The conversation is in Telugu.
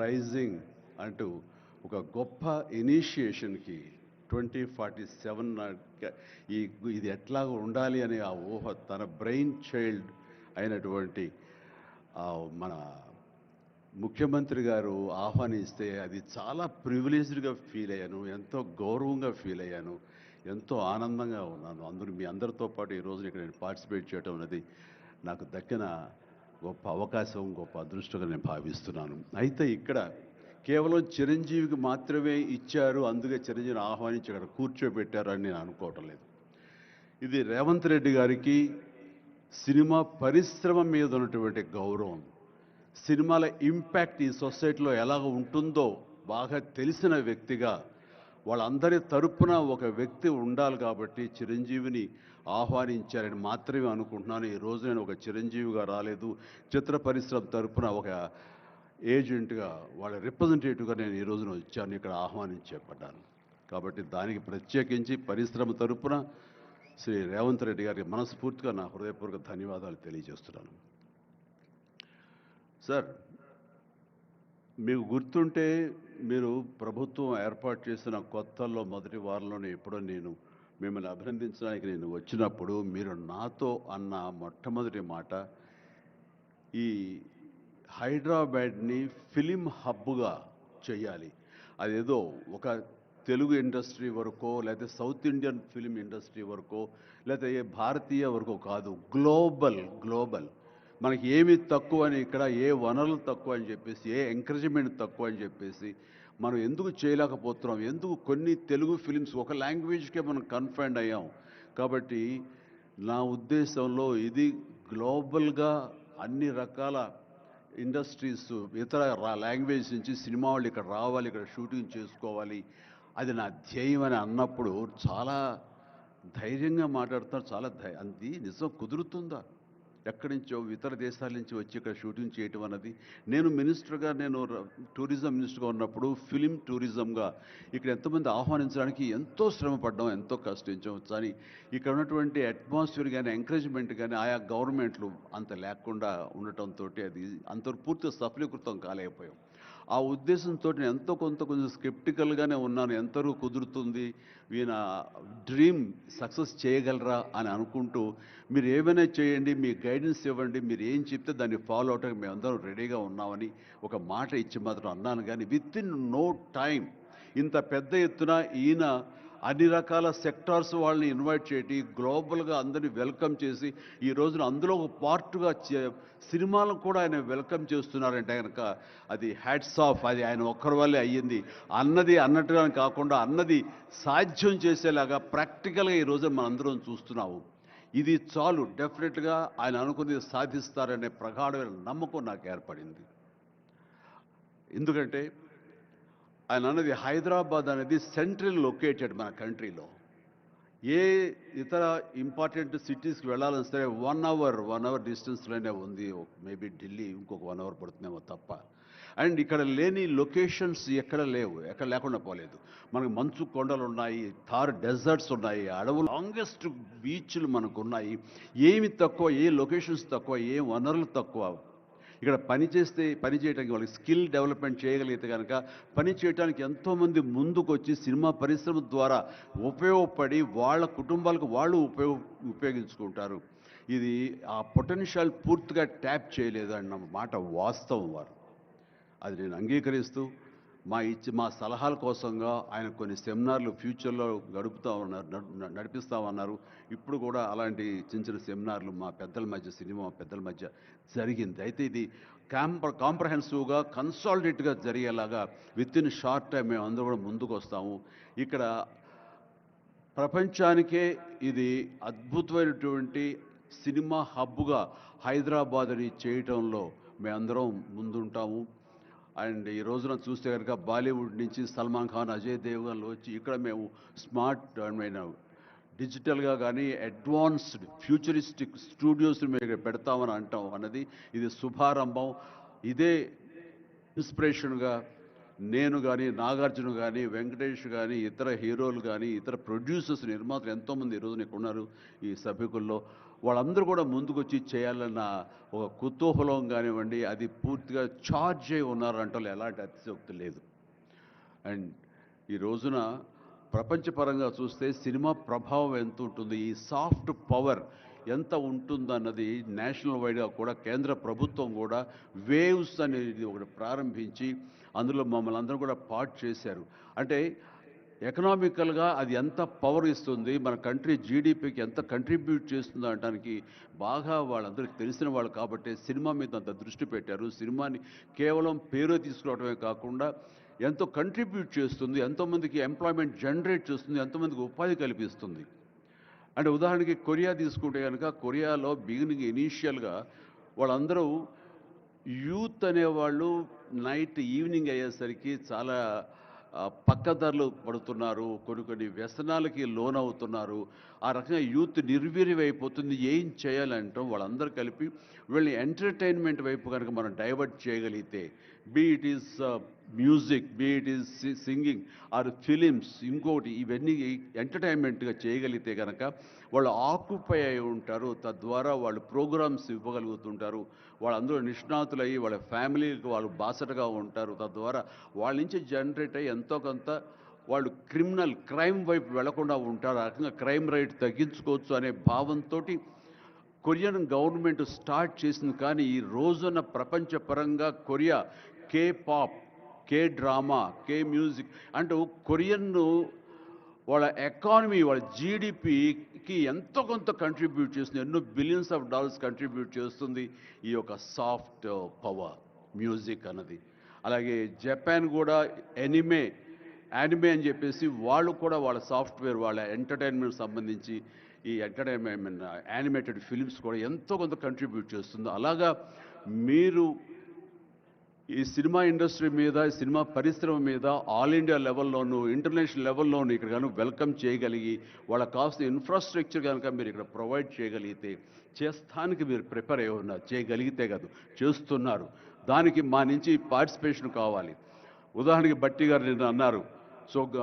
రైజింగ్ అంటూ ఒక గొప్ప ఇనిషియేషన్కి 2047 ఈ ఇది ఎట్లా ఉండాలి అనే ఆ ఊహ తన బ్రెయిన్ చైల్డ్ అయినటువంటి మన ముఖ్యమంత్రి గారు ఆహ్వానిస్తే అది చాలా ప్రివిలేజ్డ్గా ఫీల్ అయ్యాను, ఎంతో గౌరవంగా ఫీల్ అయ్యాను, ఎంతో ఆనందంగా ఉన్నాను. మీ అందరితో పాటు ఈ రోజున ఇక్కడ నేను పార్టిసిపేట్ చేయడం అనేది నాకు దక్కిన గొప్ప అవకాశం, గొప్ప అదృష్టంగా నేను భావిస్తున్నాను. అయితే ఇక్కడ కేవలం చిరంజీవికి మాత్రమే ఇచ్చారు, అందుకే చిరంజీవిని ఆహ్వానించి అక్కడ కూర్చోబెట్టారు అని నేను అనుకోవటం లేదు. ఇది రేవంత్ రెడ్డి గారికి సినిమా పరిశ్రమ మీద ఉన్నటువంటి గౌరవం, సినిమాల ఇంపాక్ట్ ఈ సొసైటీలో ఎలాగ ఉంటుందో బాగా తెలిసిన వ్యక్తిగా వాళ్ళందరి తరపున ఒక వ్యక్తి ఉండాలి కాబట్టి చిరంజీవిని ఆహ్వానించారని మాత్రమే అనుకుంటున్నాను. ఈ రోజు నేను ఒక చిరంజీవిగా రాలేదు, చిత్ర పరిశ్రమ తరపున ఒక ఏజెంట్గా, వాళ్ళ రిప్రజెంటేటివ్గా నేను ఈ రోజున వచ్చాను, ఇక్కడ ఆహ్వానించబడ్డాను. కాబట్టి దానికి ప్రత్యేకించి పరిశ్రమ తరపున శ్రీ రేవంత్ రెడ్డి గారికి మనస్ఫూర్తిగా నా హృదయపూర్వక ధన్యవాదాలు తెలియజేస్తున్నాను. సార్, మీకు గుర్తుంటే మీరు ప్రభుత్వం ఏర్పాటు చేసిన కొత్తల్లో మొదటి వారంలోనే ఎప్పుడో నేను మిమ్మల్ని అభినందించడానికి నేను వచ్చినప్పుడు మీరు నాతో అన్న మొట్టమొదటి మాట, ఈ హైదరాబాద్ని ఫిలిం హబ్గా చేయాలి. అదేదో ఒక తెలుగు ఇండస్ట్రీ వరకో, లేకపోతే సౌత్ ఇండియన్ ఫిలిం ఇండస్ట్రీ వరకో, లేకపోతే ఏ భారతీయ వరకో కాదు, గ్లోబల్ మనకి ఏమి తక్కువ అని, ఇక్కడ ఏ వనరులు తక్కువ అని చెప్పేసి, ఏ ఎంకరేజ్మెంట్ తక్కువ అని చెప్పేసి మనం ఎందుకు చేయలేకపోతున్నాం, ఎందుకు కొన్ని తెలుగు ఫిలిమ్స్ ఒక లాంగ్వేజ్కే మనం కన్ఫైన్డ్ అయ్యాం. కాబట్టి నా ఉద్దేశంలో ఇది గ్లోబల్గా అన్ని రకాల ఇండస్ట్రీస్, ఇతర లాంగ్వేజ్ నుంచి సినిమా వాళ్ళు ఇక్కడ రావాలి, ఇక్కడ షూటింగ్ చేసుకోవాలి, అది నా ధ్యేయం అని అన్నప్పుడు చాలా ధైర్యంగా మాట్లాడుతున్నారు. చాలా అది నిజం కుదురుతుందా? ఎక్కడి నుంచో ఇతర దేశాల నుంచి వచ్చి ఇక్కడ షూటింగ్ చేయటం అన్నది, నేను మినిస్టర్గా, నేను టూరిజం మినిస్టర్గా ఉన్నప్పుడు ఫిలిం టూరిజంగా ఇక్కడ ఎంతోమంది ఆహ్వానించడానికి ఎంతో శ్రమ పడ్డాం, ఎంతో కష్టించాం. కానీ ఇక్కడ ఉన్నటువంటి అట్మాస్ఫియర్ కానీ ఎంకరేజ్మెంట్ కానీ ఆయా గవర్నమెంట్లు అంత లేకుండా ఉండటంతో అది అంత పూర్తిగా సఫలీకృతం కాలేకపోయాం. ఆ ఉద్దేశంతో నేను ఎంతో కొంచెం స్కెప్టికల్గానే ఉన్నాను. ఎంతవరకు కుదురుతుంది, ఈయన డ్రీమ్ సక్సెస్ చేయగలరా అని అనుకుంటూ, మీరు ఏమైనా చేయండి, మీ గైడెన్స్ ఇవ్వండి, మీరు ఏం చెప్తే దాన్ని ఫాలో అవడానికి మేమందరం రెడీగా ఉన్నామని ఒక మాట ఇచ్చి మాత్రం అన్నాను. కానీ విత్ ఇన్ నో టైం ఇంత పెద్ద ఎత్తున ఈయన అన్ని రకాల సెక్టార్స్ వాళ్ళని ఇన్వైట్ చేసి గ్లోబల్గా అందరినీ వెల్కమ్ చేసి ఈ రోజున అందులో ఒక పార్ట్గా సినిమాలను కూడా ఆయన వెల్కమ్ చేస్తున్నారంటే కనుక అది హ్యాట్స్ ఆఫ్. అది ఆయన ఒక్కరి వల్లే అయ్యింది అన్నట్టుగా కాకుండా అన్నది సాధ్యం చేసేలాగా ప్రాక్టికల్గా ఈ రోజున మనందరం చూస్తున్నాము. ఇది చాలు, డెఫినెట్గా ఆయన అనుకున్నది సాధిస్తారనే ప్రగాఢమైన నమ్మకం నాకు ఏర్పడింది. ఎందుకంటే ఆయన అన్నది హైదరాబాద్ అనేది సెంట్రల్ లొకేటెడ్ మన కంట్రీలో. ఏ ఇతర ఇంపార్టెంట్ సిటీస్కి వెళ్ళాలని సరే 1 అవర్ డిస్టెన్స్లోనే ఉంది. మేబీ ఢిల్లీ ఇంకొక 1 అవర్ పడుతుందేమో తప్ప. అండ్ ఇక్కడ లేని లొకేషన్స్ ఎక్కడ లేవు, ఎక్కడ లేకుండా పోలేదు. మనకు మంచు కొండలు ఉన్నాయి, థార్ డెజర్ట్స్ ఉన్నాయి, అడవులు, లాంగెస్ట్ బీచ్లు మనకు ఉన్నాయి. ఏమి తక్కువ, ఏ లొకేషన్స్ తక్కువ, ఏ వనరులు తక్కువ. ఇక్కడ పని చేయడానికి వాళ్ళకి స్కిల్ డెవలప్మెంట్ చేయగలిగితే కనుక పని చేయడానికి ఎంతోమంది ముందుకు వచ్చి సినిమా పరిశ్రమ ద్వారా ఉపయోగపడి వాళ్ళ కుటుంబాలకు వాళ్ళు ఉపయోగించుకుంటారు. ఇది ఆ పొటెన్షియల్ పూర్తిగా ట్యాప్ చేయలేదు అన్న మాట వాస్తవం. వారు అది నేను అంగీకరిస్తూ మా సలహాల కోసంగా ఆయన కొన్ని సెమినార్లు ఫ్యూచర్లో నడిపిస్తామన్నారు. ఇప్పుడు కూడా అలాంటి చిన్న సెమినార్లు మా పెద్దల మధ్య, సినిమా పెద్దల మధ్య జరిగింది. అయితే ఇది కాంప్రహెన్సివ్గా, కన్సాలిడేట్గా జరిగేలాగా విత్ ఇన్ షార్ట్ టైం మేము అందరూ కూడా ముందుకు వస్తాము. ఇక్కడ ప్రపంచానికే ఇది అద్భుతమైనటువంటి సినిమా హబ్గా హైదరాబాద్ని చేయటంలో మేమందరం ముందుంటాము. అండ్ ఈ రోజున చూస్తే కనుక బాలీవుడ్ నుంచి సల్మాన్ ఖాన్, అజయ్ దేవ్గన్లు వచ్చి ఇక్కడ మేము స్మార్ట్ డిజిటల్గా కానీ అడ్వాన్స్డ్ ఫ్యూచరిస్టిక్ స్టూడియోస్ మేము పెడతామని అంటాం అన్నది ఇది శుభారంభం. ఇదే ఇన్స్పిరేషన్గా నేను కానీ, నాగార్జున కానీ, వెంకటేష్ కానీ, ఇతర హీరోలు కానీ, ఇతర ప్రొడ్యూసర్స్, నిర్మాతలు ఎంతోమంది ఈరోజు నీకు ఉన్నారు ఈ సభ్యుకుల్లో. వాళ్ళందరూ కూడా ముందుకొచ్చి చేయాలన్న ఒక కుతూహలం కానివ్వండి, అది పూర్తిగా ఛార్జ్ అయి ఉన్నారంటే ఎలాంటి అతిశయోక్తి లేదు. అండ్ ఈ రోజున ప్రపంచపరంగా చూస్తే సినిమా ప్రభావం ఎంత ఉంటుంది, ఈ సాఫ్ట్ పవర్ ఎంత ఉంటుందన్నది నేషనల్ వైడ్గా కూడా కేంద్ర ప్రభుత్వం కూడా వేవ్స్ అనేది ఒకటి ప్రారంభించి అందులో మమ్మల్ని అందరూ కూడా పార్ట్ చేశారు. అంటే ఎకనామికల్గా అది ఎంత పవర్ ఇస్తుంది, మన కంట్రీ జీడిపికి ఎంత కంట్రిబ్యూట్ చేస్తుందో అనడానికి బాగా వాళ్ళందరికీ తెలిసిన వాళ్ళు కాబట్టి సినిమా మీద అంత దృష్టి పెట్టారు. సినిమాని కేవలం పేరు తీసుకురావడమే కాకుండా ఎంతో కంట్రిబ్యూట్ చేస్తుంది, ఎంతోమందికి ఎంప్లాయ్మెంట్ జనరేట్ చేస్తుంది, ఎంతోమందికి ఉపాధి కల్పిస్తుంది. అంటే ఉదాహరణకి కొరియా తీసుకుంటే కనుక, కొరియాలో బిగినింగ్ ఇనీషియల్గా వాళ్ళందరూ యూత్ అనేవాళ్ళు నైట్ ఈవినింగ్ అయ్యేసరికి చాలా పక్కదారులు పడుతున్నారు, కొన్ని వ్యసనాలకి లోనవుతున్నారు. ఆ రకంగా యూత్ నిర్వీర్యమైపోతుంది. ఏం చేయాలంటాం వాళ్ళందరూ కలిపి వీళ్ళని ఎంటర్టైన్మెంట్ వైపు కనుక మనం డైవర్ట్ చేయగలిగితే, be it is music, be it is singing or films, ఇంకోటి ఇవన్నీ ఎంటర్టైన్మెంట్గా చేయగలిగితే కనుక వాళ్ళు ఆక్యుపై అయి ఉంటారు. తద్వారా వాళ్ళు ప్రోగ్రామ్స్ ఇవ్వగలుగుతుంటారు. వాళ్ళందరూ నిష్ణాతులయ్యి వాళ్ళ ఫ్యామిలీకి వాళ్ళు బాసటగా ఉంటారు. తద్వారా వాళ్ళ నుంచి జనరేట్ అయ్యి ఎంతో కొంత వాళ్ళు క్రైమ్ వైపు వెళ్లకుండా ఉంటారు. ఆ రకంగా క్రైమ్ రేట్ తగ్గించుకోవచ్చు అనే భావంతో కొరియన్ గవర్నమెంట్ స్టార్ట్ చేసింది. కానీ ఈ రోజున ప్రపంచపరంగా Korea K pop, K drama, K music అంటూ కొరియన్ను వాళ్ళ ఎకానమీ, వాళ్ళ జీడిపికి ఎంతో కొంత కంట్రిబ్యూట్ చేస్తుంది. ఎన్నో బిలియన్స్ ఆఫ్ డాలర్స్ కంట్రిబ్యూట్ చేస్తుంది ఈ యొక్క సాఫ్ట్ పవర్ మ్యూజిక్ అన్నది. అలాగే జపాన్ కూడా యానిమే అని చెప్పేసి వాళ్ళు కూడా వాళ్ళ సాఫ్ట్వేర్, వాళ్ళ ఎంటర్టైన్మెంట్ సంబంధించి ఈ ఎంటర్టైన్మెంట్ యానిమేటెడ్ ఫిలిమ్స్ కూడా ఎంతో కొంత కంట్రిబ్యూట్ చేస్తుంది. అలాగా మీరు ఈ సినిమా ఇండస్ట్రీ మీద, సినిమా పరిశ్రమ మీద ఆల్ ఇండియా లెవెల్లోనూ ఇంటర్నేషనల్ లెవెల్లోనూ ఇక్కడ కనుక వెల్కమ్ చేయగలిగి వాళ్ళకి కావాల్సిన ఇన్ఫ్రాస్ట్రక్చర్ కనుక మీరు ఇక్కడ ప్రొవైడ్ చేయగలిగితే, చేస్తానికి మీరు ప్రిపేర్ అయి ఉన్నారు. చేయగలిగితే కాదు, చేస్తున్నారు. దానికి మా నుంచి పార్టిసిపేషన్ కావాలి. ఉదాహరణకి బట్టి గారు నిన్న అన్నారు, సో